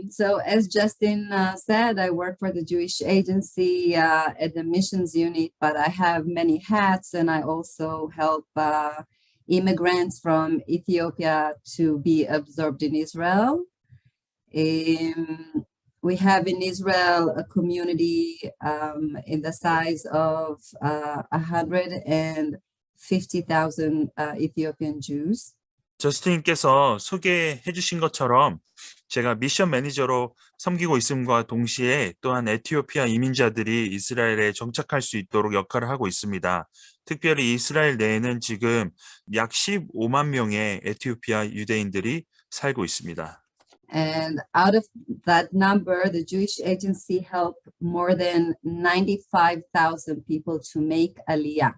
So as Justin said, I work for the Jewish agency at the missions unit, but I have many hats, and I also help immigrants from Ethiopia to be absorbed in Israel. We have in Israel a community in the size of 150,000 Ethiopian Jews. 저스틴께서 소개해 주신 것처럼 제가 미션 매니저로 섬기고 있음과 동시에 또한 에티오피아 이민자들이 이스라엘에 정착할 수 있도록 역할을 하고 있습니다. 특별히 이스라엘 내에는 지금 약 15만 명의 에티오피아 유대인들이 살고 있습니다. And out of that number, the Jewish agency helped more than 95,000 people to make Aliyah.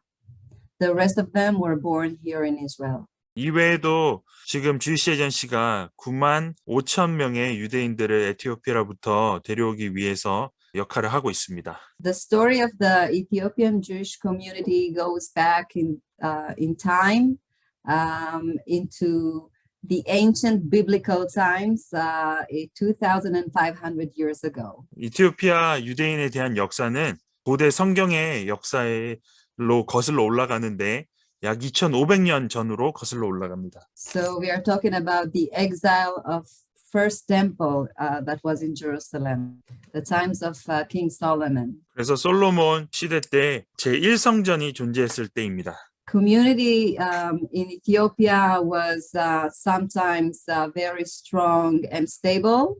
The rest of them were born here in Israel. 이외에도 지금 주이시 에이전시가 9만 5천 명의 유대인들을 에티오피아로부터 데려오기 위해서 역할을 하고 있습니다. The story of the Ethiopian Jewish community goes back in time into the ancient biblical times 2,500 years ago. 이티오피아 유대인에 대한 역사는 고대 성경의 역사로 거슬러 올라가는데 약 2,500년 전으로 거슬러 올라갑니다. So we are talking about the exile of first temple that was in Jerusalem, the times of King Solomon. 그래서 솔로몬 시대 때 제1성전이 존재했을 때입니다. Community in Ethiopia was sometimes very strong and stable,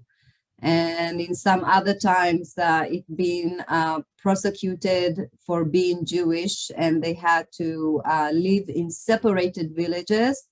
and in some other times it been prosecuted for being Jewish, and they had to live in separated villages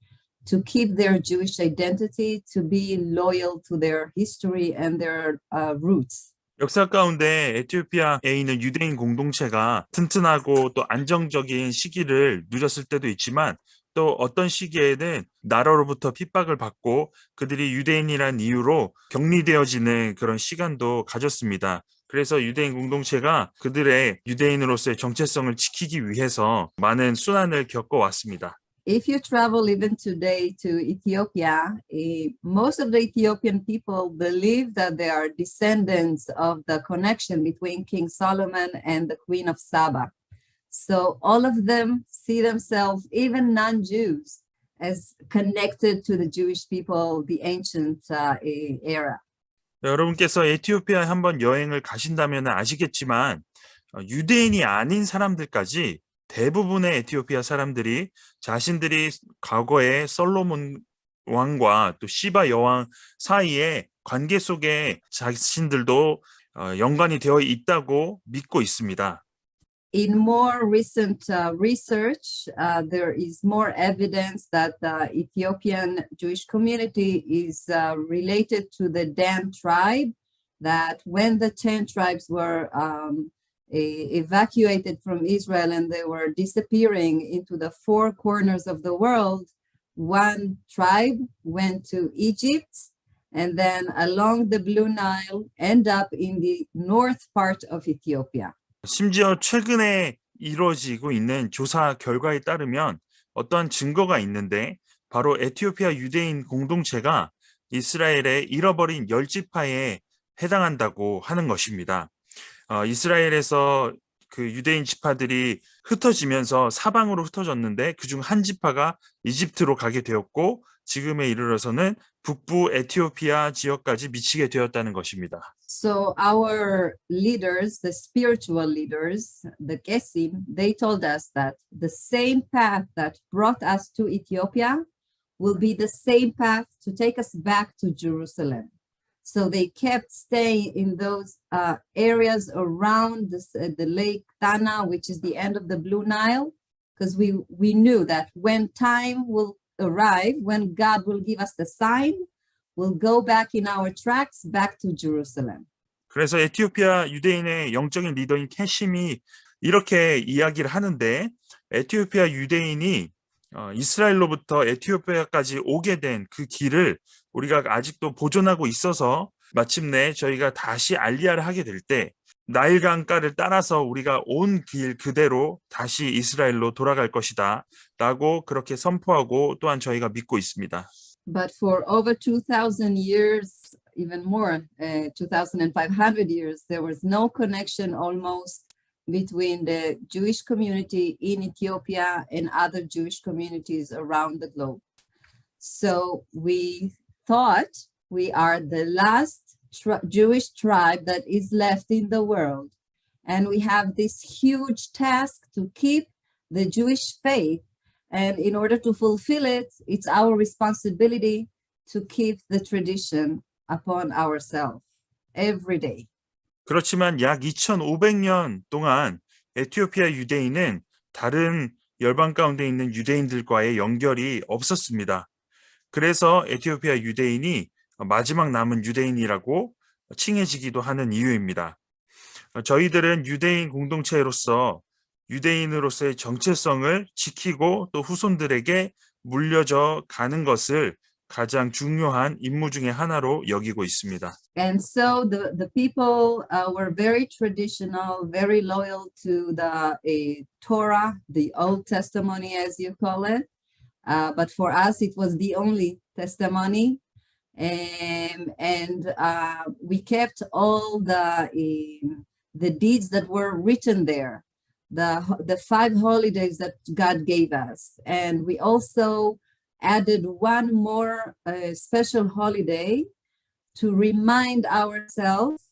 to keep their Jewish identity, to be loyal to their history and their roots. 역사 가운데 에티오피아에 있는 유대인 공동체가 튼튼하고 또 안정적인 시기를 누렸을 때도 있지만 또 어떤 시기에는 나라로부터 핍박을 받고 그들이 유대인이란 이유로 격리되어지는 그런 시간도 가졌습니다. 그래서 유대인 공동체가 그들의 유대인으로서의 정체성을 지키기 위해서 많은 순환을 겪어왔습니다. If you travel even today to Ethiopia, most of the Ethiopian people believe that they are descendants of the connection between King Solomon and the Queen of Saba. So all of them see themselves, even non-Jews, as connected to the Jewish people, the ancient era. 여러분께서 에티오피아에 한번 여행을 가신다면 아시겠지만 유대인이 아닌 사람들까지 대부분의 에티오피아 사람들이 자신들이 과거에 솔로몬 왕과 또 시바 여왕 사이의 관계 속에 자신들도 연관이 되어 있다고 믿고 있습니다. In more recent research, there is more evidence that the Ethiopian Jewish community is related to the Dan tribe, that when the 10 tribes were evacuated from Israel and they were disappearing into the four corners of the world, one tribe went to Egypt and then along the Blue Nile end up in the north part of Ethiopia. 심지어 최근에 이루어지고 있는 조사 결과에 따르면 어떠한 증거가 있는데 바로 에티오피아 유대인 공동체가 이스라엘의 잃어버린 10지파에 해당한다고 하는 것입니다. 이스라엘에서 그 유대인 지파들이 흩어지면서 사방으로 흩어졌는데 그중 한 지파가 이집트로 가게 되었고 지금에 이르러서는 북부 에티오피아 지역까지 미치게 되었다는 것입니다. So our leaders, the spiritual leaders, the Gesim, they told us that the same path that brought us to Ethiopia will be the same path to take us back to Jerusalem. So they kept staying in those areas around the Lake Tana, which is the end of the Blue Nile, because we knew that when time will arrive, when God will give us the sign, we'll go back in our tracks back to Jerusalem. 그래서 에티오피아 유대인의 영적인 리더인 캐심이 이렇게 이야기를 하는데 에티오피아 유대인이 이스라엘로부터 에티오피아까지 오게 된 그 길을 우리가 아직도 보존하고 있어서 마침내 저희가 다시 알리야를 하게 될 때 나일 강가를 따라서 우리가 온 길 그대로 다시 이스라엘로 돌아갈 것이다 라고 그렇게 선포하고 또한 저희가 믿고 있습니다. But for over 2,000 years, even more, 2,500 years, there was no connection almost between the Jewish community in Ethiopia and other Jewish communities around the globe. So we thought we are the last Jewish tribe that is left in the world. And we have this huge task to keep the Jewish faith. And in order to fulfill it, it's our responsibility to keep the tradition upon ourselves every day. 그렇지만 약 2,500년 동안 에티오피아 유대인은 다른 열방 가운데 있는 유대인들과의 연결이 없었습니다. 그래서 에티오피아 유대인이 마지막 남은 유대인이라고 칭해지기도 하는 이유입니다. 저희들은 유대인 공동체로서 유대인으로서의 정체성을 지키고 또 후손들에게 물려져 가는 것을 가장 중요한 임무 중에 하나로 여기고 있습니다. And so the people were very traditional, very loyal to the Torah, the Old Testimony as you call it. But for us, it was the only testimony. And we kept all the deeds that were written there, the 5 holidays that God gave us. And we also added one more special holiday to remind ourselves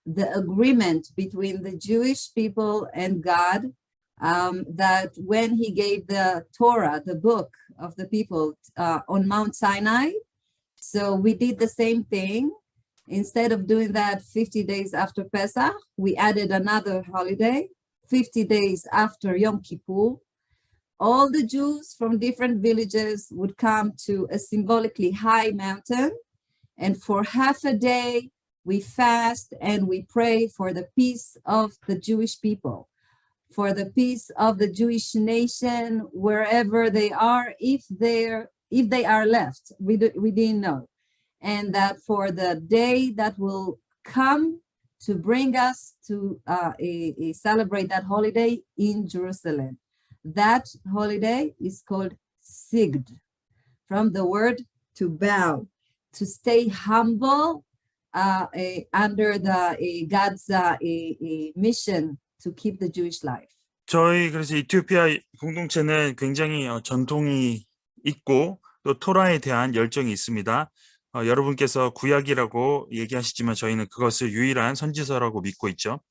the agreement between the Jewish people and God, that when he gave the Torah, the book of the people on Mount Sinai. So we did the same thing. Instead of doing that 50 days after Pesach, we added another holiday, 50 days after Yom Kippur. All the Jews from different villages would come to a symbolically high mountain, and for half a day, we fast and we pray for the peace of the Jewish people, for the peace of the Jewish nation, wherever they are, if they are left, we didn't know. And that for the day that will come to bring us to celebrate that holiday in Jerusalem. That holiday is called Sigd, from the word to bow, to stay humble under the God's mission to keep the Jewish life. 저희 그래서 이티오피아 공동체는 굉장히 전통이 있고 또 토라에 대한 열정이 있습니다. 여러분께서 구약이라고 얘기하시지만 저희는 그것을 유일한 선지서라고 믿고 있죠.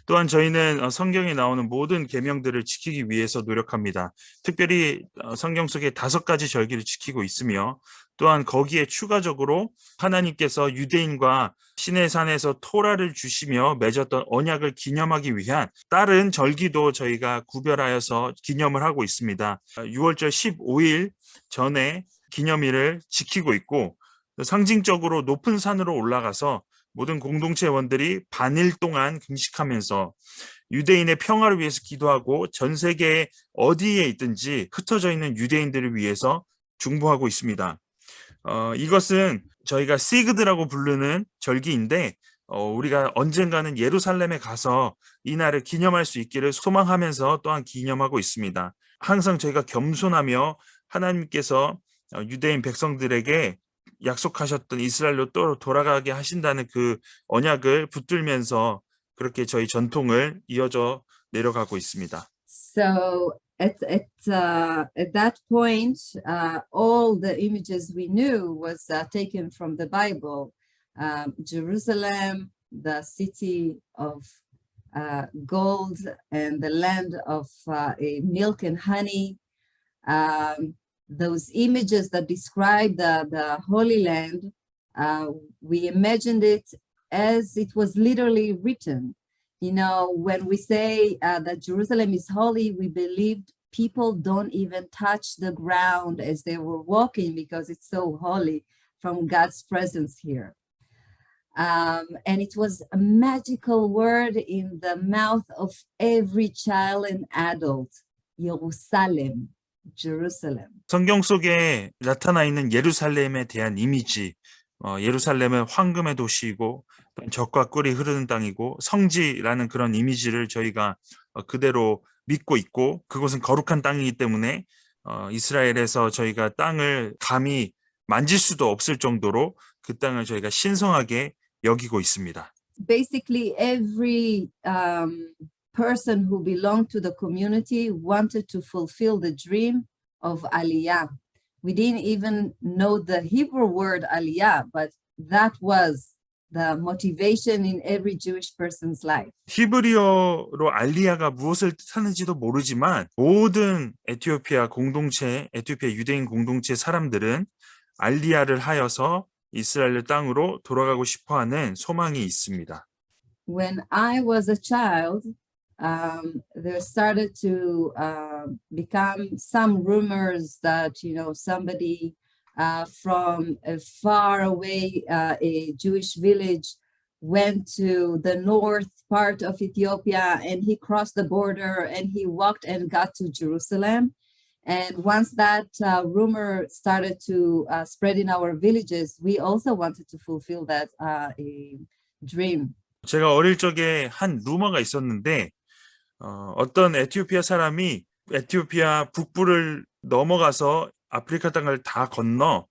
또한 저희는 성경에 나오는 모든 계명들을 지키기 위해서 노력합니다. 특별히 성경 속에 5가지 절기를 지키고 있으며 또한 거기에 추가적으로 하나님께서 유대인과 시내산에서 토라를 주시며 맺었던 언약을 기념하기 위한 다른 절기도 저희가 구별하여서 기념을 하고 있습니다. 6월절 15일 전에 기념일을 지키고 있고 상징적으로 높은 산으로 올라가서 모든 공동체원들이 반일 동안 금식하면서 유대인의 평화를 위해서 기도하고 전 세계 어디에 있든지 흩어져 있는 유대인들을 위해서 중보하고 있습니다. 이것은 저희가 시그드라고 부르는 절기인데 우리가 언젠가는 예루살렘에 가서 이 날을 기념할 수 있기를 소망하면서 또한 기념하고 있습니다. 항상 저희가 겸손하며 하나님께서 유대인 백성들에게 약속하셨던 이스라엘로 또 돌아가게 하신다는 그 언약을 붙들면서 그렇게 저희 전통을 이어져 내려가고 있습니다. So at that point, all the images we knew was taken from the Bible. Jerusalem, the city of gold and the land of milk and honey. Those images that describe the Holy Land, we imagined it as it was literally written. You know, when we say that Jerusalem is holy, we believed people don't even touch the ground as they were walking because it's so holy from God's presence here. And it was a magical word in the mouth of every child and adult, Jerusalem. Jerusalem. 성경 속에 나타나 있는 예루살렘에 대한 이미지, 예루살렘은 황금의 도시이고 젖과 꿀이 흐르는 땅이고 성지라는 그런 이미지를 저희가 그대로 믿고 있고 그곳은 거룩한 땅이기 때문에 이스라엘에서 저희가 땅을 감히 만질 수도 없을 정도로 그 그 땅을 저희가 신성하게 여기고 있습니다. Basically, every person who belonged to the community wanted to fulfill the dream of Aliyah. We didn't even know the Hebrew word Aliyah, but that was the motivation in every Jewish person's life. 히브리어로 알리야가 무엇을 뜻하는지도 모르지만 모든 에티오피아 공동체, 에티오피아 유대인 공동체 사람들은 알리야를 하여서 이스라엘 땅으로 돌아가고 싶어하는 소망이 있습니다. When I was a child, there started to become some rumors that somebody from a far away a Jewish village went to the north part of Ethiopia and he crossed the border and he walked and got to Jerusalem. And once that rumor started to spread in our villages, we also wanted to fulfill that dream. 제가 어릴 적에 한 루머가 있었는데 어떤 에티오피아 사람이 에티오피아 북부를 넘어가서 아프리카 땅을 다 건너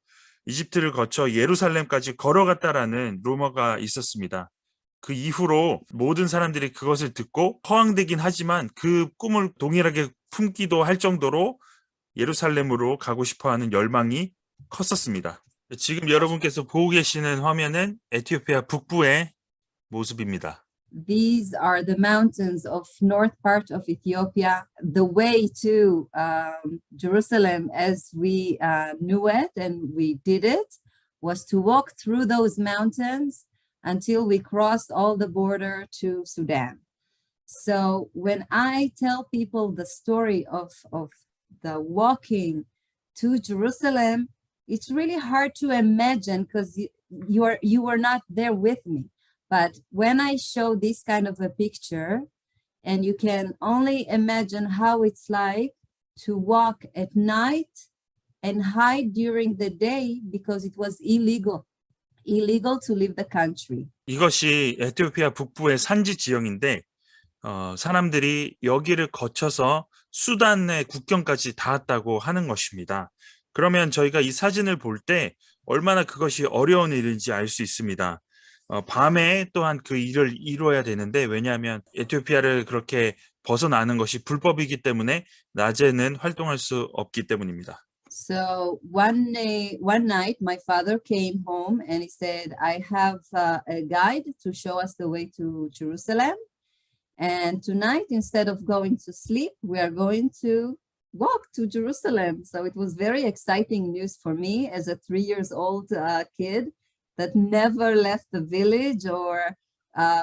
이집트를 거쳐 예루살렘까지 걸어갔다라는 루머가 있었습니다. 그 이후로 모든 사람들이 그것을 듣고 허황되긴 하지만 그 꿈을 동일하게 품기도 할 정도로 예루살렘으로 가고 싶어하는 열망이 컸었습니다. 지금 여러분께서 보고 계시는 화면은 에티오피아 북부의 모습입니다. These are the mountains of north part of Ethiopia. The way to Jerusalem as we knew it and we did it was to walk through those mountains until we crossed all the border to Sudan. So when I tell people the story of the walking to Jerusalem, it's really hard to imagine because you were not there with me. But when I show this kind of a picture, and you can only imagine how it's like to walk at night and hide during the day because it was illegal to leave the country. 이것이 에티오피아 북부의 산지 지형인데 사람들이 여기를 거쳐서 수단의 국경까지 닿았다고 하는 것입니다. 그러면 저희가 이 사진을 볼 때 얼마나 그것이 어려운 일인지 알 수 있습니다. 밤에 또한 그 일을 이루어야 되는데 왜냐하면 에티오피아를 그렇게 벗어나는 것이 불법이기 때문에 낮에는 활동할 수 없기 때문입니다. So one night, my father came home and he said, I have a guide to show us the way to Jerusalem. And tonight, instead of going to sleep, we are going to walk to Jerusalem. So it was very exciting news for me as a 3-year-old kid that never left the village or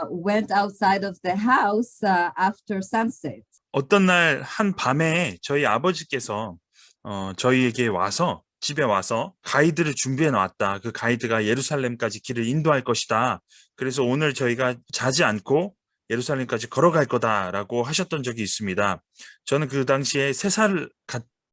went outside of the house after sunset. 어떤 날 한 밤에 저희 아버지께서 저희에게 와서 집에 와서 가이드를 준비해 놨다. 그 가이드가 예루살렘까지 길을 인도할 것이다. 그래서 오늘 저희가 자지 않고 예루살렘까지 걸어갈 거다라고 하셨던 적이 있습니다. 저는 그 당시에 3살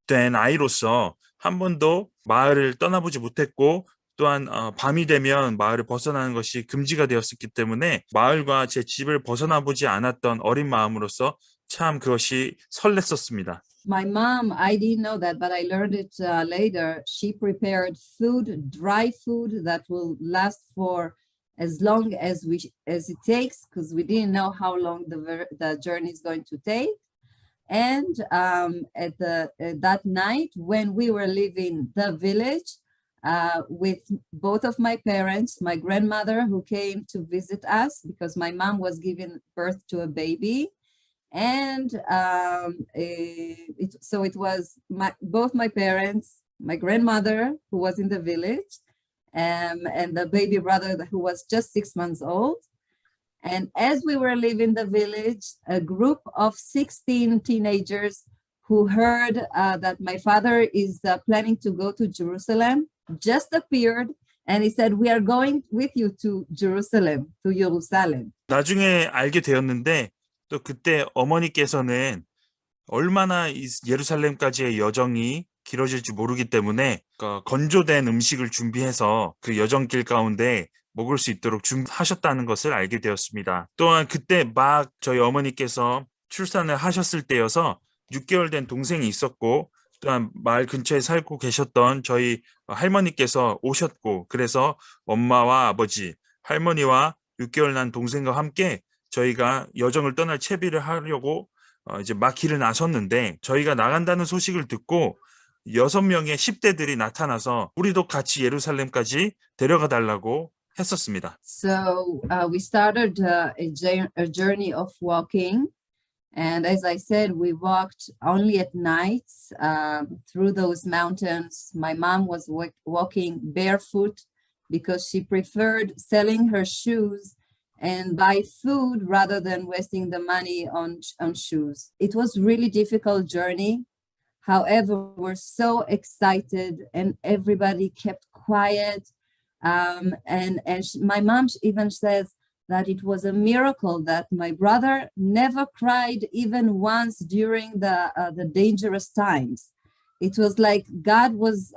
된 아이로서 한 번도 마을을 떠나보지 못했고 또한 밤이 되면 마을을 벗어나는 것이 금지가 되었었기 때문에 마을과 제 집을 벗어나보지 않았던 어린 마음으로서 참 그것이 설렜었습니다. My mom, I didn't know that, but I learned it later. She prepared food, dry food that will last for as long as it takes, because we didn't know how long the journey is going to take. And at that night, when we were leaving the village, with both of my parents, my grandmother who came to visit us because my mom was giving birth to a baby. And it was both my parents, my grandmother who was in the village, and the baby brother who was just 6 months old. And as we were leaving the village, a group of 16 teenagers who heard that my father is planning to go to Jerusalem just appeared, and he said, "We are going with you to Jerusalem, to Jerusalem." 나중에 알게 되었는데 또 그때 어머니께서는 얼마나 이 예루살렘까지의 여정이 길어질지 모르기 때문에 건조된 음식을 준비해서 그 여정길 가운데 먹을 수 있도록 준비하셨다는 것을 알게 되었습니다. 또한 그때 막 저희 어머니께서 출산을 하셨을 때여서 6개월 된 동생이 있었고 또한 마을 근처에 살고 계셨던 저희 할머니께서 오셨고, 그래서 엄마와 아버지, 할머니와 6개월 난 동생과 함께 저희가 여정을 떠날 채비를 하려고 이제 막 길을 나섰는데, 저희가 나간다는 소식을 듣고 6명의 10대들이 나타나서 우리도 같이 예루살렘까지 데려가 달라고 했었습니다. So we started a journey of walking. And as I said, we walked only at night through those mountains. My mom was walking barefoot because she preferred selling her shoes and buy food rather than wasting the money on shoes. It was really difficult journey. However, we're so excited and everybody kept quiet. My mom even says that it was a miracle that my brother never cried even once during the dangerous times. It was like God was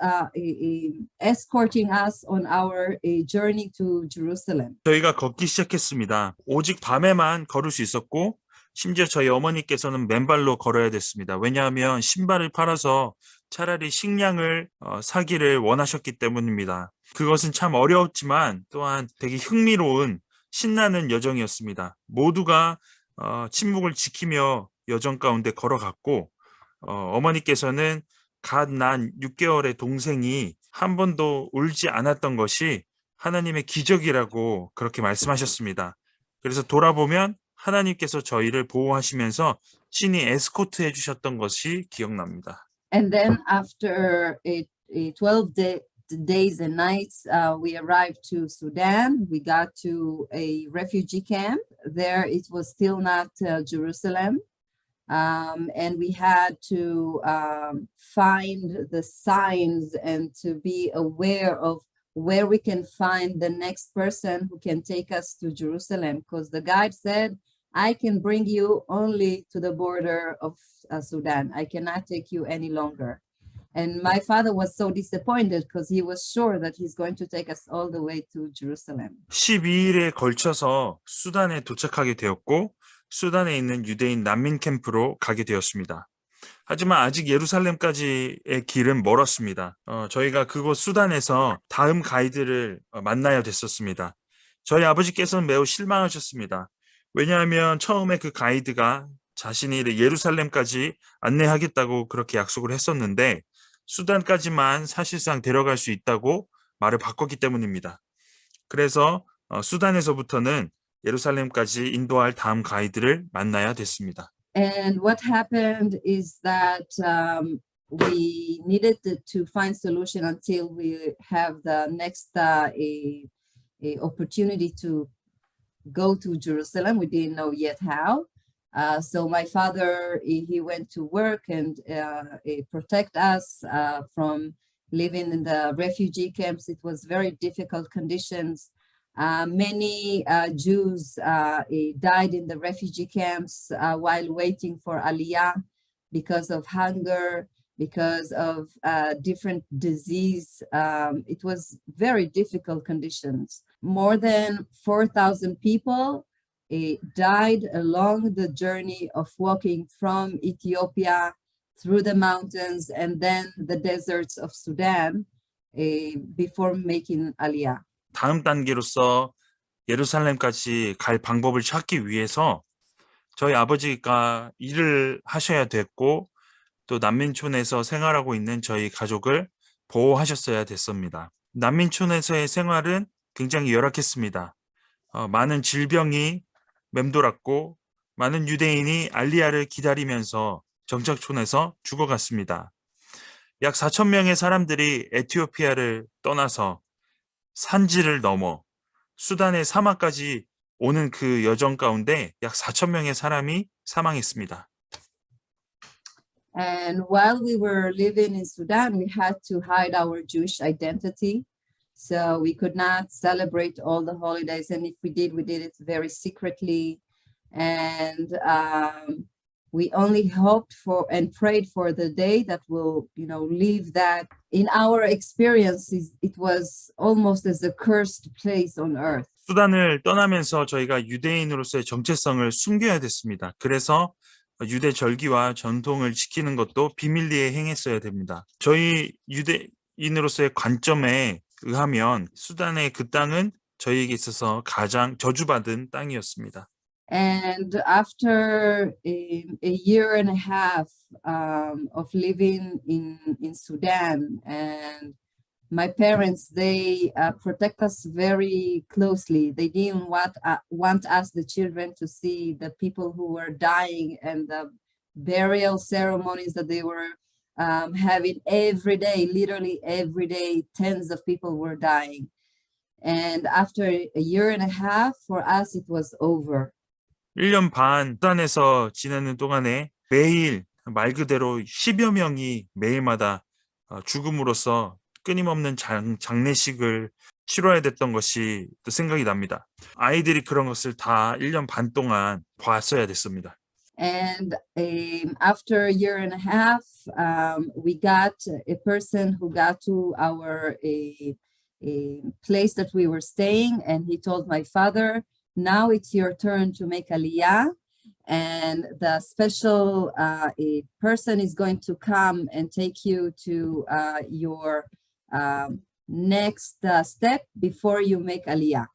escorting us on our journey to Jerusalem. 저희가 걷기 시작했습니다. 오직 밤에만 걸을 수 있었고, 심지어 저희 어머니께서는 맨발로 걸어야 됐습니다. 왜냐하면 신발을 팔아서 차라리 식량을 사기를 원하셨기 때문입니다. 그것은 참 어려웠지만 또한 되게 흥미로운 신나는 여정이었습니다. 모두가 침묵을 지키며 여정 가운데 걸어갔고, 어머니께서는 갓 난 6개월의 동생이 한 번도 울지 않았던 것이 하나님의 기적이라고 그렇게 말씀하셨습니다. 그래서 돌아보면 하나님께서 저희를 보호하시면서 친히 에스코트 해주셨던 것이 기억납니다. And then after 12 days and nights, we arrived to Sudan. We got to a refugee camp. There it was still not Jerusalem. And we had to find the signs and to be aware of where we can find the next person who can take us to Jerusalem, because the guide said, I can bring you only to the border of Sudan. I cannot take you any longer. And my father was so disappointed because he was sure that he's going to take us all the way to Jerusalem. 12일에 걸쳐서 수단에 도착하게 되었고, 수단에 있는 유대인 난민 캠프로 가게 되었습니다. 하지만 아직 예루살렘까지의 길은 멀었습니다. 저희가 그곳 수단에서 다음 가이드를 만나야 됐었습니다. 저희 아버지께서는 매우 실망하셨습니다. 왜냐하면 처음에 그 가이드가 자신이 예루살렘까지 안내하겠다고 그렇게 약속을 했었는데, 수단까지만 사실상 데려갈 수 있다고 말을 바꿨기 때문입니다. 그래서 수단에서부터는 예루살렘까지 인도할 다음 가이드를 만나야 됐습니다. And what happened is that we needed to find solution until we have the next a opportunity to go to Jerusalem. We didn't know yet how. So my father, he went to work and protect us from living in the refugee camps. It was very difficult conditions. Many Jews died in the refugee camps while waiting for Aliyah because of hunger, because of different disease. It was very difficult conditions. More than 4,000 people died along the journey of walking from Ethiopia through the mountains and then the deserts of Sudan before making Aliyah. 다음 단계로서 예루살렘까지 갈 방법을 찾기 위해서 저희 아버지가 일을 하셔야 됐고, 또 난민촌에서 생활하고 있는 저희 가족을 보호하셨어야 됐습니다. 난민촌에서의 생활은 굉장히 열악했습니다. 많은 질병이 맴돌았고, 많은 유대인이 알리야를 기다리면서 정착촌에서 죽어갔습니다. 약 4,000명의 사람들이 에티오피아를 떠나서 산지를 넘어 수단의 사막까지 오는 그 여정 가운데 약 4,000명의 사람이 사망했습니다. And while we were living in Sudan, we had to hide our Jewish identity. So we could not celebrate all the holidays. And if we did it very secretly. And we only hoped for and prayed for the day that will, leave that. In our experiences, it was almost as a cursed place on earth. 수단을 떠나면서 저희가 유대인으로서의 정체성을 숨겨야 됐습니다. 그래서 유대 절기와 전통을 지키는 것도 비밀리에 행했어야 됩니다. 저희 유대인으로서의 관점에 의하면 수단의 그 땅은 저희에게 있어서 가장 저주받은 땅이었습니다. And after a year and a half of living in Sudan, and my parents, they protect us very closely. They didn't want us, the children, to see the people who were dying and the burial ceremonies that they were having every day, literally every day, tens of people were dying. And after a year and a half, for us, it was over. 1년 반 수단에서 지내는 동안에 매일 말 그대로 10여 명이 매일마다 죽음으로써 끊임없는 장례식을 치러야 됐던 것이 또 생각이 납니다. 아이들이 그런 것을 다 1년 반 동안 봤어야 됐습니다. And after a year and a half, we got a person who got to our a place that we were staying, and he told my father, now it's your turn to make aliyah, and the special a person is going to come and take you to your next step before you make aliyah.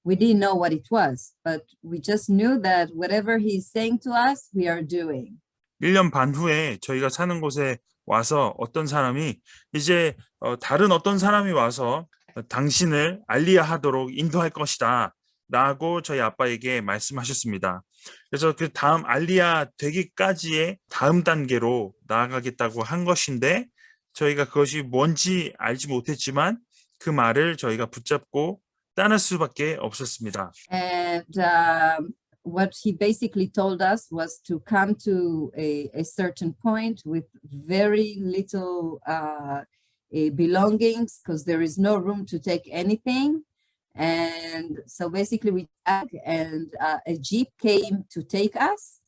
We didn't know what it was, but we just knew that whatever he's saying to us, we are doing. 1년 반 후에 저희가 사는 곳에 와서 어떤 사람이 이제 다른 어떤 사람이 와서 당신을 알리야 하도록 인도할 것이다 라고 저희 아빠에게 말씀하셨습니다. 그래서 그 다음 알리야 되기까지의 다음 단계로 나아가겠다고 한 것인데 저희가 그것이 뭔지 알지 못했지만 그 말을 저희가 붙잡고 따를 수밖에 없었습니다. And what he basically told us was to come to a certain point with very little belongings, because there is no room to take anything. And so basically we and a jeep came to take us,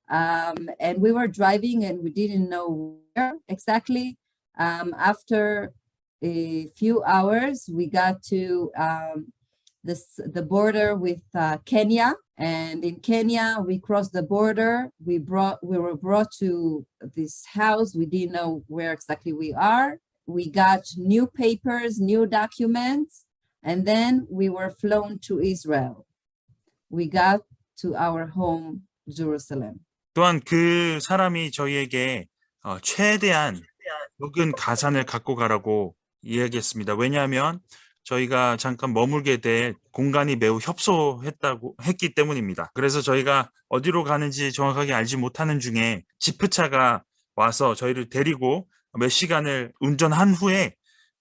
and we were driving and we didn't know where exactly. After a few hours, we got to the border with Kenya, and in Kenya we crossed the border. We were brought to this house. We didn't know where exactly we are. We got new papers, new documents, and then we were flown to Israel. We got to our home, Jerusalem. 또한 그 사람이 저희에게 최대한 적은 가산을 갖고 가라고 이야기했습니다. 왜냐하면 저희가 잠깐 머물게 될 공간이 매우 협소했기 때문입니다. 그래서 저희가 어디로 가는지 정확하게 알지 못하는 중에 지프차가 와서 저희를 데리고 몇 시간을 운전한 후에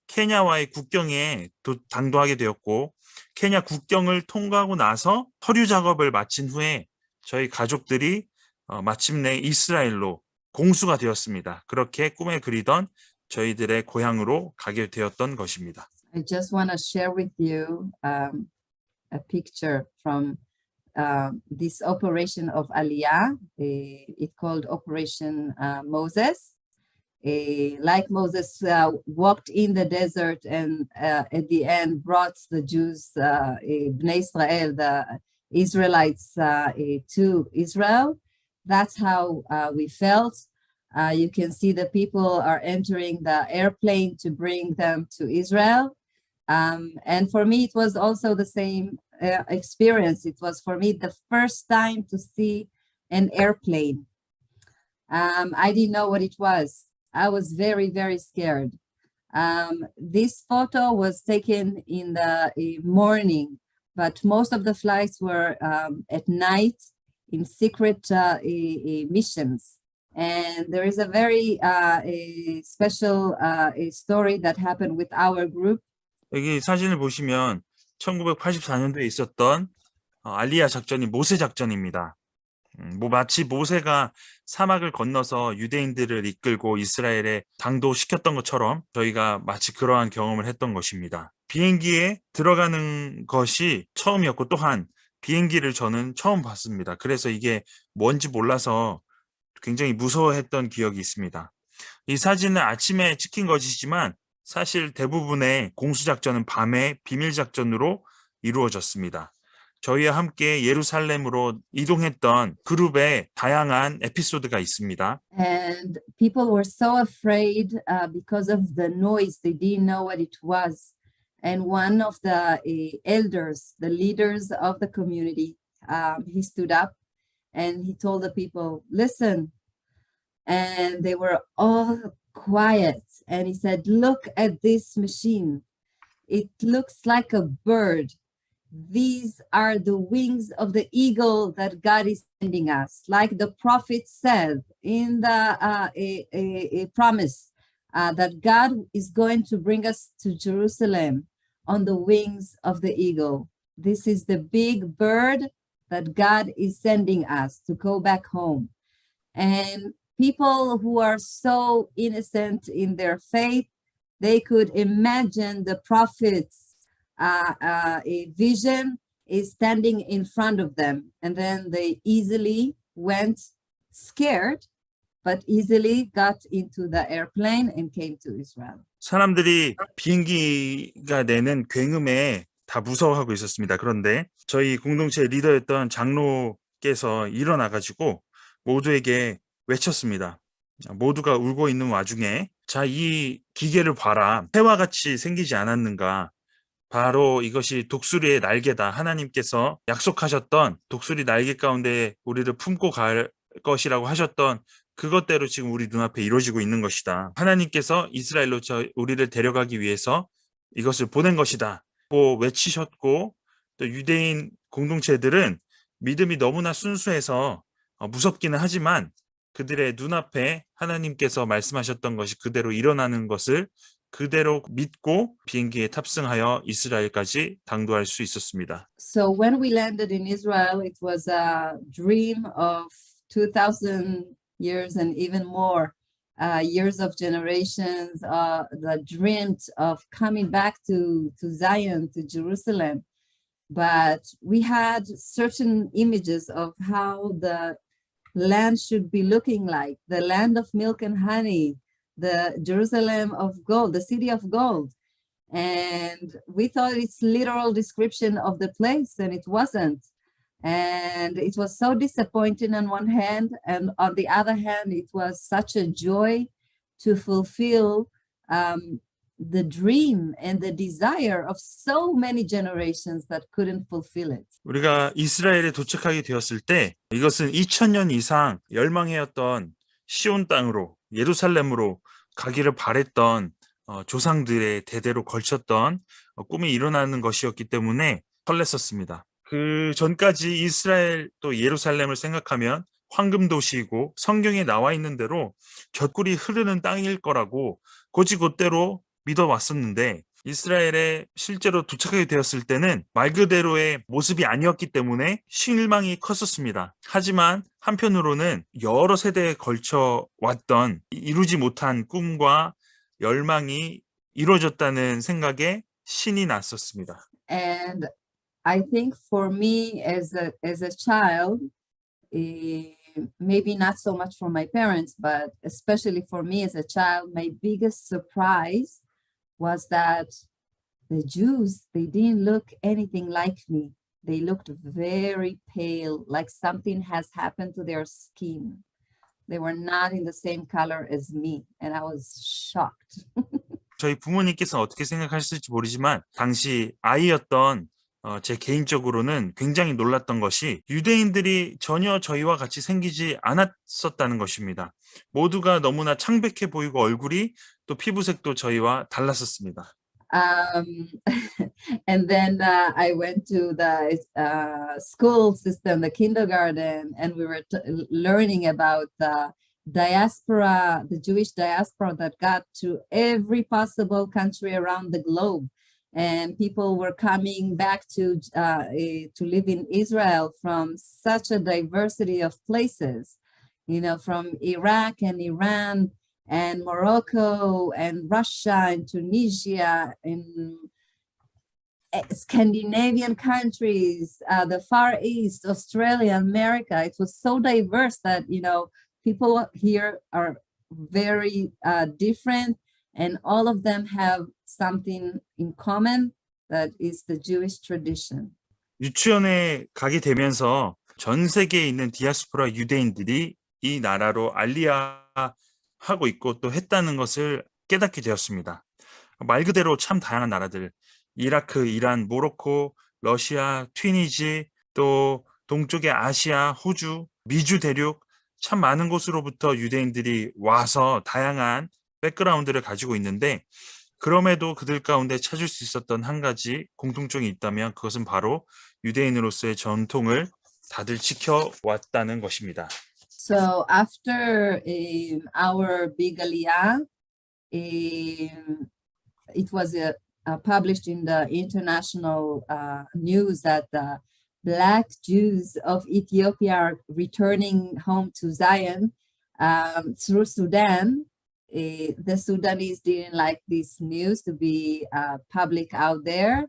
케냐와의 국경에 당도하게 되었고, 케냐 국경을 통과하고 나서 서류 작업을 마친 후에 저희 가족들이 마침내 이스라엘로 공수가 되었습니다. 그렇게 꿈에 그리던 저희들의 고향으로 가게 되었던 것입니다. I just want to share with you a picture from this operation of Aliyah. It's called Operation Moses. Like Moses walked in the desert and at the end brought the Jews, Bnei Israel, the Israelites to Israel. That's how we felt. You can see the people are entering the airplane to bring them to Israel. And for me, it was also the same experience. It was for me the first time to see an airplane. I didn't know what it was. I was very, very scared. This photo was taken in the morning, but most of the flights were at night in secret missions. And there is a very a special story that happened with our group. 여기 사진을 보시면 1984년도에 있었던 알리야 작전이 모세 작전입니다. 마치 모세가 사막을 건너서 유대인들을 이끌고 이스라엘에 당도시켰던 것처럼 저희가 마치 그러한 경험을 했던 것입니다. 비행기에 들어가는 것이 처음이었고 또한 비행기를 저는 처음 봤습니다. 그래서 이게 뭔지 몰라서 굉장히 무서워했던 기억이 있습니다. 이 사진은 아침에 찍힌 것이지만 사실 대부분의 공수작전은 밤에 비밀작전으로 이루어졌습니다. 저희와 함께 예루살렘으로 이동했던 그룹의 다양한 에피소드가 있습니다. And people were so afraid because of the noise. They didn't know what it was. And one of the elders, the leaders of the community, he stood up and he told the people, listen. And they were all quiet. And he said, look at this machine. It looks like a bird. These are the wings of the eagle that God is sending us. Like the prophet said in the a promise that God is going to bring us to Jerusalem on the wings of the eagle. This is the big bird that God is sending us to go back home. And people who are so innocent in their faith, they could imagine the prophet's a vision is standing in front of them. And then they easily went scared, but easily got into the airplane and came to Israel. 사람들이 비행기가 내는 굉음에 다 무서워하고 있었습니다. 그런데 저희 공동체 리더였던 장로께서 일어나가지고 모두에게 외쳤습니다. 모두가 울고 있는 와중에 자, 이 기계를 봐라. 새와 같이 생기지 않았는가. 바로 이것이 독수리의 날개다. 하나님께서 약속하셨던 독수리 날개 가운데 우리를 품고 갈 것이라고 하셨던 그것대로 지금 우리 눈앞에 이루어지고 있는 것이다. 하나님께서 이스라엘로 우리를 데려가기 위해서 이것을 보낸 것이다. 고 외치셨고 또 유대인 공동체들은 믿음이 너무나 순수해서 무섭기는 하지만 그들의 눈앞에 하나님께서 말씀하셨던 것이 그대로 일어나는 것을 그대로 믿고 비행기에 탑승하여 이스라엘까지 당도할 수 있었습니다. So when we landed in Israel, it was a dream of 2,000 years and even more years of generations, the dreams of coming back to Zion, to Jerusalem. But we had certain images of how the land should be looking like, the land of milk and honey, the Jerusalem of gold, the city of gold. And we thought it's literal description of the place, and it wasn't. And it was so disappointing on one hand, and on the other hand, it was such a joy to fulfill the dream and the desire of so many generations that couldn't fulfill it. 우리가 이스라엘에 도착하게 되었을 때 이것은 2000년 이상 열망해왔던 시온 땅으로 예루살렘으로 가기를 바랬던 조상들의 대대로 걸쳤던 꿈이 일어나는 것이었기 때문에 설렜었습니다. 그 전까지 이스라엘 또 예루살렘을 생각하면 황금 도시이고 성경에 나와 있는 대로 젖꿀이 흐르는 땅일 거라고 곧이곧대로 믿어왔었는데 이스라엘에 실제로 도착하게 되었을 때는 말 그대로의 모습이 아니었기 때문에 실망이 컸었습니다. 하지만 한편으로는 여러 세대에 걸쳐 왔던 이루지 못한 꿈과 열망이 이루어졌다는 생각에 신이 났었습니다. And I think for me as a child, maybe not so much for my parents, but especially for me as a child, my biggest surprise was that the Jews, they didn't look anything like me. They looked very pale, like something has happened to their skin. They were not in the same color as me, and I was shocked. 저희 부모님께서 어떻게 생각하실지 모르지만 당시 아이였던 제 개인적으로는 굉장히 놀랐던 것이 유대인들이 전혀 저희와 같이 생기지 않았었다는 것입니다. 모두가 너무나 창백해 보이고 얼굴이 또 피부색도 저희와 달랐었습니다. And then I went to the school system, the kindergarten, and we were learning about the diaspora, the Jewish diaspora that got to every possible country around the globe. And people were coming back to live in Israel from such a diversity of places, you know, from Iraq and Iran and Morocco and Russia and Tunisia and Scandinavian countries, the Far East, Australia, America. It was so diverse that, you know, people here are very different, and all of them have something in common, that is the Jewish tradition. 유치원에 가게 되면서 전 세계에 있는 디아스포라 유대인들이 이 나라로 알리야하고 있고 또 했다는 것을 깨닫게 되었습니다. 말 그대로 참 다양한 나라들, 이라크, 이란, 모로코, 러시아, 튀니지, 또 동쪽의 아시아, 호주, 미주 대륙, 참 많은 곳으로부터 유대인들이 와서 다양한 백그라운드를 가지고 있는데, 그럼에도 그들 가운데 찾을 수 있었던 한 가지 공통점이 있다면 그것은 바로 유대인으로서의 전통을 다들 지켜왔다는 것입니다. So after our big Aliyah, it was published in the international news that the Black Jews of Ethiopia are returning home to Zion through Sudan. The Sudanese didn't like this news to be public out there,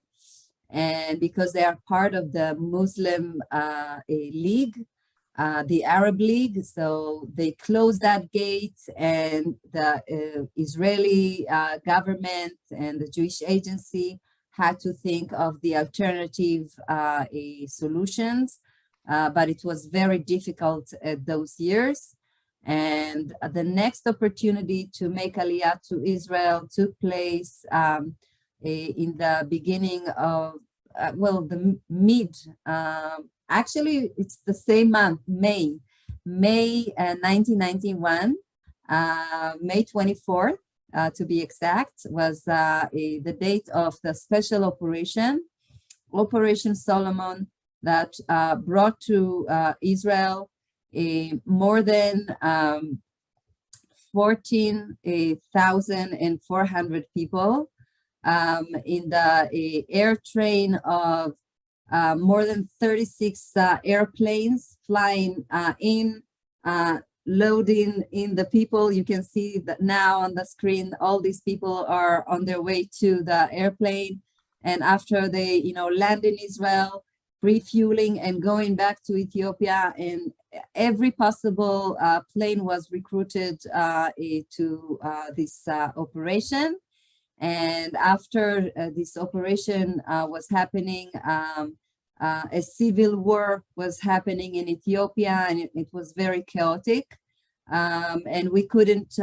and because they are part of the Muslim League, the Arab League, so they closed that gate, and the Israeli government and the Jewish agency had to think of the alternative solutions, but it was very difficult at those years. And the next opportunity to make Aliyah to Israel took place in the beginning of, the mid, actually, it's the same month, May 1991, May 24th, to be exact, was the date of the special operation, Operation Solomon, that brought to Israel more than 14,400 people in the air train of more than 36 airplanes flying in, loading in the people. You can see that now on the screen, all these people are on their way to the airplane. And after they, land in Israel, refueling and going back to Ethiopia, and every possible plane was recruited to this operation. And after this operation was happening, a civil war was happening in Ethiopia, and it was very chaotic. And we couldn't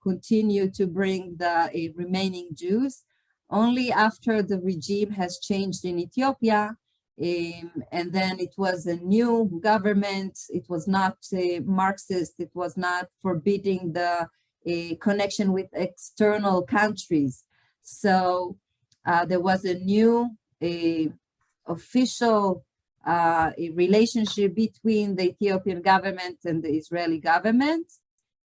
continue to bring the remaining Jews. Only after the regime has changed in Ethiopia, and then it was a new government. It was not Marxist. It was not forbidding the connection with external countries. So there was a new official relationship between the Ethiopian government and the Israeli government.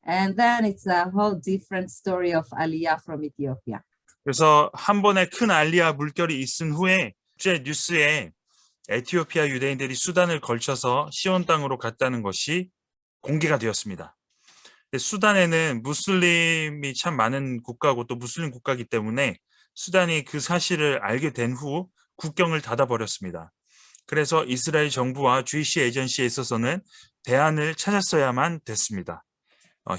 And then it's a whole different story of Aliyah from Ethiopia. 그래서 한 번에 큰 알리야 물결이 있은 후에 국제 뉴스에 에티오피아 유대인들이 수단을 걸쳐서 시온 땅으로 갔다는 것이 공개가 되었습니다. 수단에는 무슬림이 참 많은 국가고 또 무슬림 국가이기 때문에 수단이 그 사실을 알게 된 후 국경을 닫아버렸습니다. 그래서 이스라엘 정부와 주이시 에이전시에 있어서는 대안을 찾았어야만 됐습니다.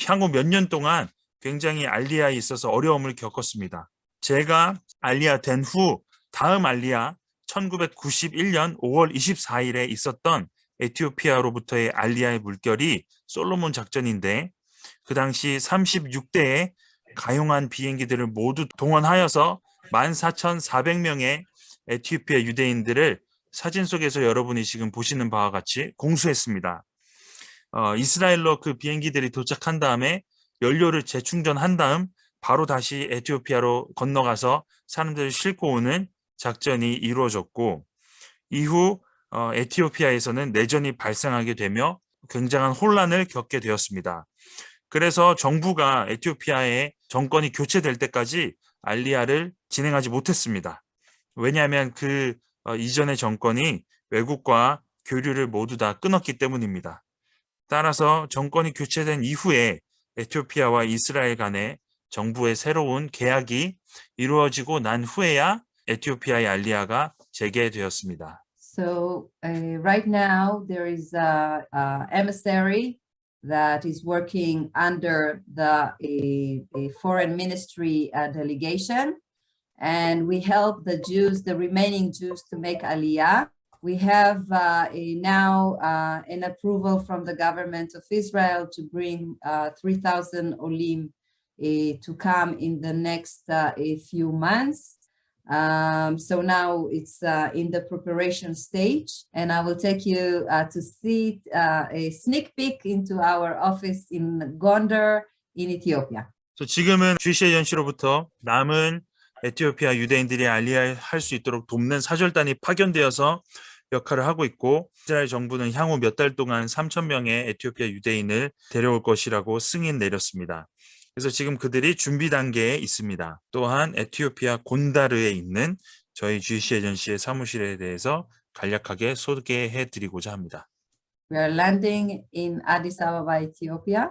향후 몇 년 동안 굉장히 알리야에 있어서 어려움을 겪었습니다. 제가 알리야 된 후 다음 알리야 1991년 5월 24일에 있었던 에티오피아로부터의 알리야의 물결이 솔로몬 작전인데 그 당시 36대의 가용한 비행기들을 모두 동원하여서 14,400명의 에티오피아 유대인들을 사진 속에서 여러분이 지금 보시는 바와 같이 공수했습니다. 이스라엘로 그 비행기들이 도착한 다음에 연료를 재충전한 다음 바로 다시 에티오피아로 건너가서 사람들을 싣고 오는 작전이 이루어졌고 이후 에티오피아에서는 내전이 발생하게 되며 굉장한 혼란을 겪게 되었습니다. 그래서 정부가 에티오피아의 정권이 교체될 때까지 알리야를 진행하지 못했습니다. 왜냐하면 그 이전의 정권이 외국과 교류를 모두 다 끊었기 때문입니다. 따라서 정권이 교체된 이후에 에티오피아와 이스라엘 간의 정부의 새로운 계약이 이루어지고 난 후에야 에티오피아의 알리야가 재개되었습니다. So right now there is a emissary that is working under the foreign ministry delegation, and we help the Jews, the remaining Jews, to make Aliyah. We have now an approval from the government of Israel to bring 3,000 olim to come in the next a few months. So now it's in the preparation stage, and I will take you to see a sneak peek into our office in Gondar in Ethiopia. 지금은 주시 에이전시로부터 남은 에티오피아 유대인들이 알리야 할 수 있도록 돕는 사절단이 파견되어서 역할을 하고 있고, 이스라엘 정부는 향후 몇 달 동안 3,000명의 에티오피아 유대인을 데려올 것이라고 승인 내렸습니다. 그래서 지금 그들이 준비 단계에 있습니다. 또한 에티오피아 곤다르에 있는 저희 주시 에이전시의 사무실에 대해서 간략하게 소개해 드리고자 합니다. We are landing in Addis Ababa, Ethiopia.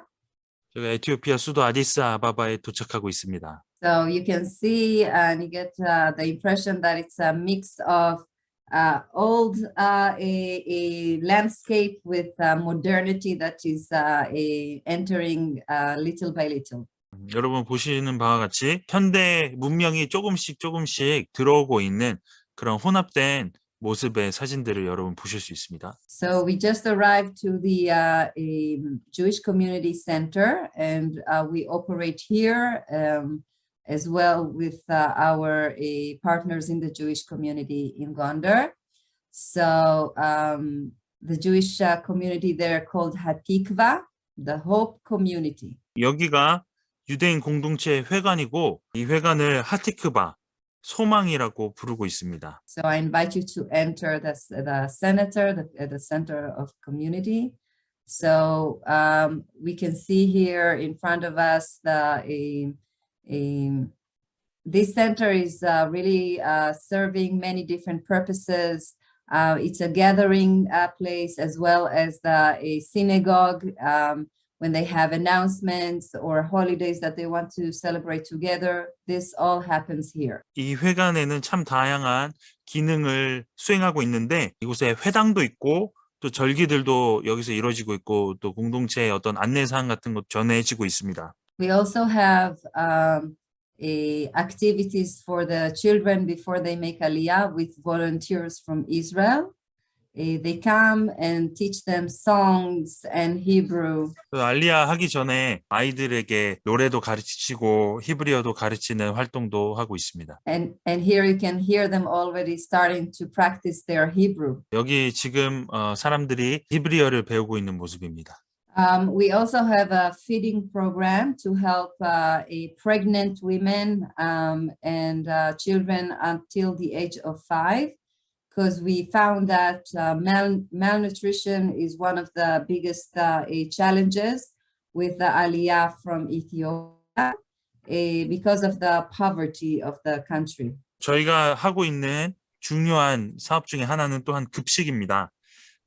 제가 에티오피아 수도 아디스아바바에 도착하고 있습니다. So you can see and you get the impression that it's a mix of old a landscape with modernity that is entering little by little. 여러분 보시는 바와 같이 현대 문명이 조금씩 들어오고 있는 그런 혼합된 모습의 사진들을 여러분 보실 수 있습니다. So we just arrived to the Jewish Community Center, and we operate here as well with our partners in the Jewish community in Gondar. So the Jewish community there called Hatikva, the Hope Community. 여기가 유대인 공동체 회관이고, 이 회관을 하티크바, 소망이라고 부르고 있습니다. So I invite you to enter the center, the center of community. So we can see here in front of us this center is really serving many different purposes. It's a gathering place as well as a synagogue when they have announcements or holidays that they want to celebrate together. This all happens here. 이 회관에는 참 다양한 기능을 수행하고 있는데, 이곳에 회당도 있고 또 절기들도 여기서 이루어지고 있고, 또 공동체의 어떤 안내사항 같은 것 전해지고 있습니다. We also have activities for the children before they make Aliyah with volunteers from Israel. They come and teach them songs and Hebrew. 알리야 하기 전에 아이들에게 노래도 가르치고 히브리어도 가르치는 활동도 하고 있습니다. And here you can hear them already starting to practice their Hebrew. 여기 지금 사람들이 히브리어를 배우고 있는 모습입니다. We also have a feeding program to help pregnant women and children until the age of 5. Because we found that malnutrition is one of the biggest challenges with the Aliyah from Ethiopia because of the poverty of the country. 저희가 하고 있는 중요한 사업 중에 하나는 또한 급식입니다.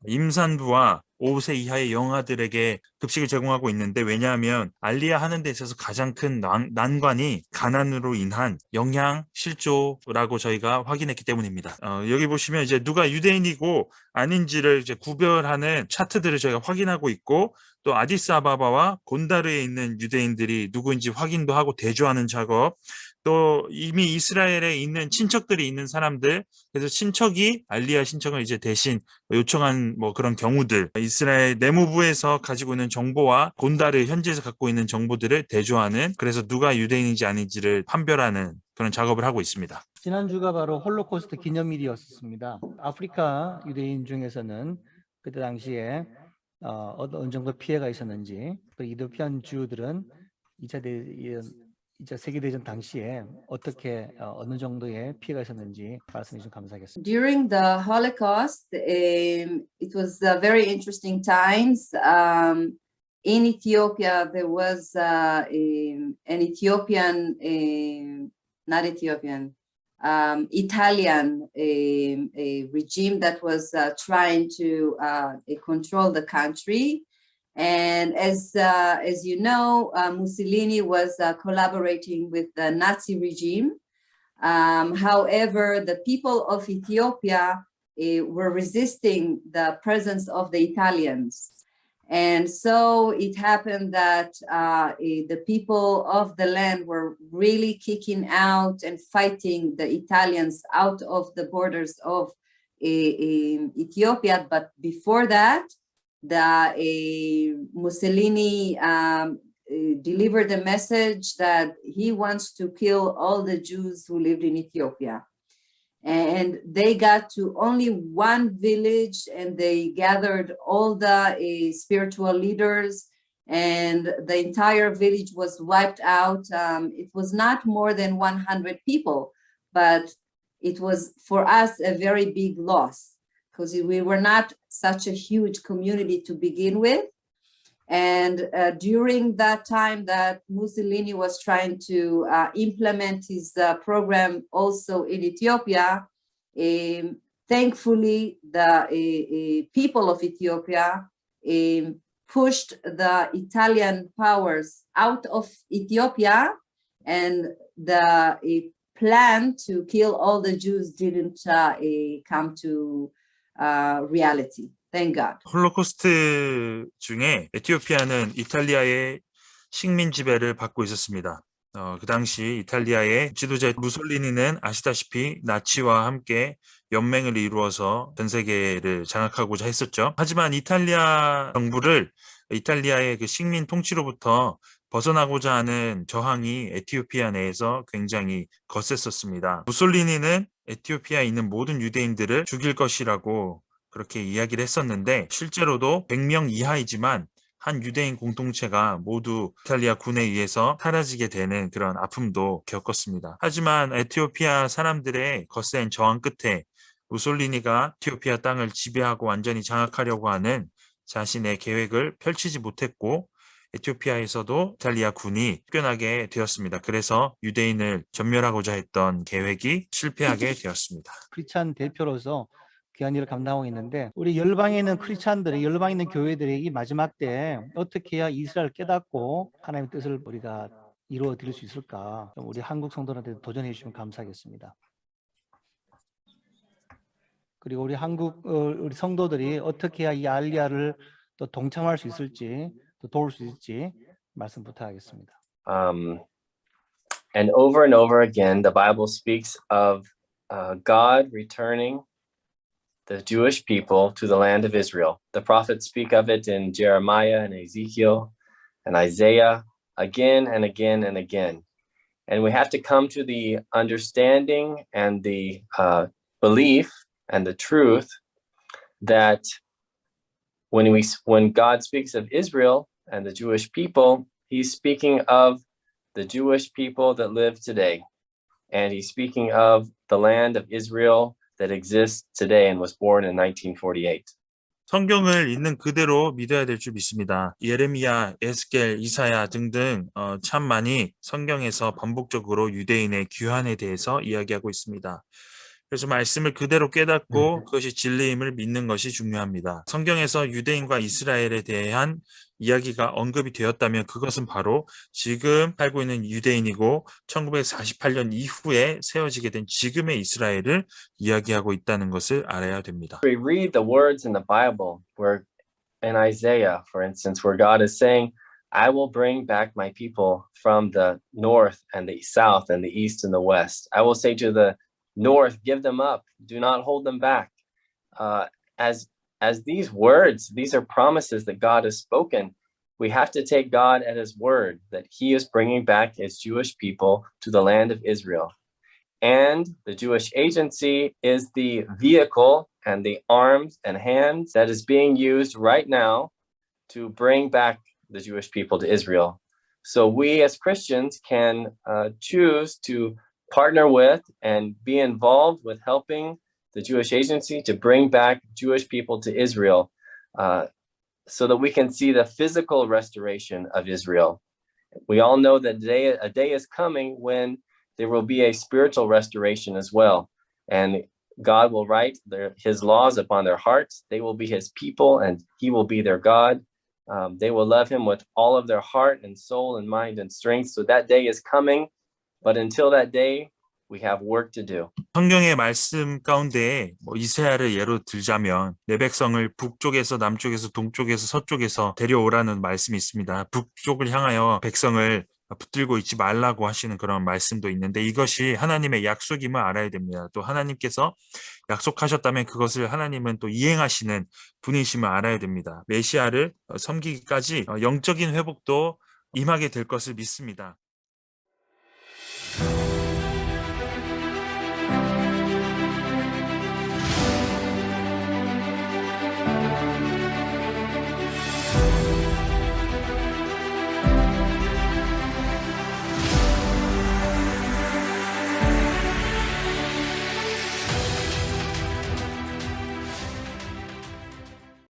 임산부와 5세 이하의 영아들에게 급식을 제공하고 있는데, 왜냐하면 알리야 하는 데 있어서 가장 큰 난관이 가난으로 인한 영양 실조라고 저희가 확인했기 때문입니다. 여기 보시면 이제 누가 유대인이고 아닌지를 이제 구별하는 차트들을 저희가 확인하고 있고, 또 아디스아바바와 곤다르에 있는 유대인들이 누구인지 확인도 하고 대조하는 작업, 또 이미 이스라엘에 있는 친척들이 있는 사람들, 그래서 친척이 알리야 신청을 이제 대신 요청한 뭐 그런 경우들, 이스라엘 내무부에서 가지고 있는 정보와 곤다르 현지에서 갖고 있는 정보들을 대조하는, 그래서 누가 유대인인지 아닌지를 판별하는 그런 작업을 하고 있습니다. 지난주가 바로 홀로코스트 기념일이었습니다. 아프리카 유대인 중에서는 그때 당시에 어느 정도 피해가 있었는지, 또 이디오피안 주들은 2차 세계대전 당시에 어떻게 어느 정도의 피해가 있었는지 말씀해 주시면 감사하겠습니다. During the Holocaust, it was very interesting times. In Ethiopia, there was an Ethiopian, not Ethiopian, Italian a regime that was trying to control the country. And as you know, Mussolini was collaborating with the Nazi regime. However, the people of Ethiopia were resisting the presence of the Italians. And so it happened that the people of the land were really kicking out and fighting the Italians out of the borders of Ethiopia, but before that, the Mussolini delivered a message that he wants to kill all the Jews who lived in Ethiopia. And they got to only one village, and they gathered all the spiritual leaders, and the entire village was wiped out. It was not more than 100 people, but it was for us a very big loss because we were not such a huge community to begin with. And during that time that Mussolini was trying to implement his program also in Ethiopia, thankfully the people of Ethiopia pushed the Italian powers out of Ethiopia, and the plan to kill all the Jews didn't come to reality. Thank God. 홀로코스트 중에 에티오피아는 이탈리아의 식민 지배를 받고 있었습니다. 그 당시 이탈리아의 지도자 무솔리니는 아시다시피 나치와 함께 연맹을 이루어서 전 세계를 장악하고자 했었죠. 하지만 이탈리아 정부를 이탈리아의 그 식민 통치로부터 벗어나고자 하는 저항이 에티오피아 내에서 굉장히 거셌었습니다. 무솔리니는 에티오피아에 있는 모든 유대인들을 죽일 것이라고 그렇게 이야기를 했었는데, 실제로도 100명 이하이지만 한 유대인 공동체가 모두 이탈리아 군에 의해서 사라지게 되는 그런 아픔도 겪었습니다. 하지만 에티오피아 사람들의 거센 저항 끝에 무솔리니가 에티오피아 땅을 지배하고 완전히 장악하려고 하는 자신의 계획을 펼치지 못했고, 에티오피아에서도 이탈리아 군이 쫓겨나게 되었습니다. 그래서 유대인을 전멸하고자 했던 계획이 실패하게 되었습니다. 크리스찬 대표로서 귀한 일을 감당하고 있는데, 우리 열방에 있는 크리스찬들이, 열방에 있는 교회들이 이 마지막 때 어떻게 해야 이스라엘을 깨닫고 하나님의 뜻을 우리가 이루어 드릴 수 있을까, 좀 우리 한국 성도들한테 도전해 주시면 감사하겠습니다. 그리고 우리 한국 우리 성도들이 어떻게 해야 이 알리야를 또 동참할 수 있을지, 또 도울 수 있을지 말씀 부탁하겠습니다. And over again, the Bible speaks of God returning the Jewish people to the land of Israel. The prophets speak of it in Jeremiah and Ezekiel and Isaiah again and again and again. And we have to come to the understanding and the belief and the truth that when God speaks of Israel and the Jewish people, he's speaking of the Jewish people that live today. And he's speaking of the land of Israel that exists today and was born in 1948. 성경을 있는 그대로 믿어야 될 줄 믿습니다. 예레미야, 에스겔, 이사야 등등 참 많이 성경에서 반복적으로 유대인의 귀환에 대해서 이야기하고 있습니다. 그래서 말씀을 그대로 깨닫고 그것이 진리임을 믿는 것이 중요합니다. 성경에서 유대인과 이스라엘에 대한 이야기가 언급이 되었다면 그것은 바로 지금 살고 있는 유대인이고 1948년 이후에 세워지게 된 지금의 이스라엘을 이야기하고 있다는 것을 알아야 됩니다. We read the words in the Bible where in Isaiah, for instance, where God is saying, I will bring back my people from the north and the south and the east and the west. I will say to the north, give them up, do not hold them back. As these words, these are promises that God has spoken. We have to take God at his word that he is bringing back his Jewish people to the land of Israel. And the Jewish agency is the vehicle and the arms and hands that is being used right now to bring back the Jewish people to Israel. So we as Christians can choose to partner with and be involved with helping the Jewish agency to bring back Jewish people to Israel so that we can see the physical restoration of Israel. We all know that a day is coming when there will be a spiritual restoration as well. And God will write his laws upon their hearts. They will be his people and he will be their God. They will love him with all of their heart and soul and mind and strength. So that day is coming. But until that day, we have work to do. 성경의 말씀 가운데 이사야를 예로 들자면 내 백성을 북쪽에서 남쪽에서 동쪽에서 서쪽에서 데려오라는 말씀이 있습니다. 북쪽을 향하여 백성을 붙들고 있지 말라고 하시는 그런 말씀도 있는데 이것이 하나님의 약속임을 알아야 됩니다. 또 하나님께서 약속하셨다면 그것을 하나님은 또 이행하시는 분이심을 알아야 됩니다. 메시아를 섬기기까지 영적인 회복도 임하게 될 것을 믿습니다.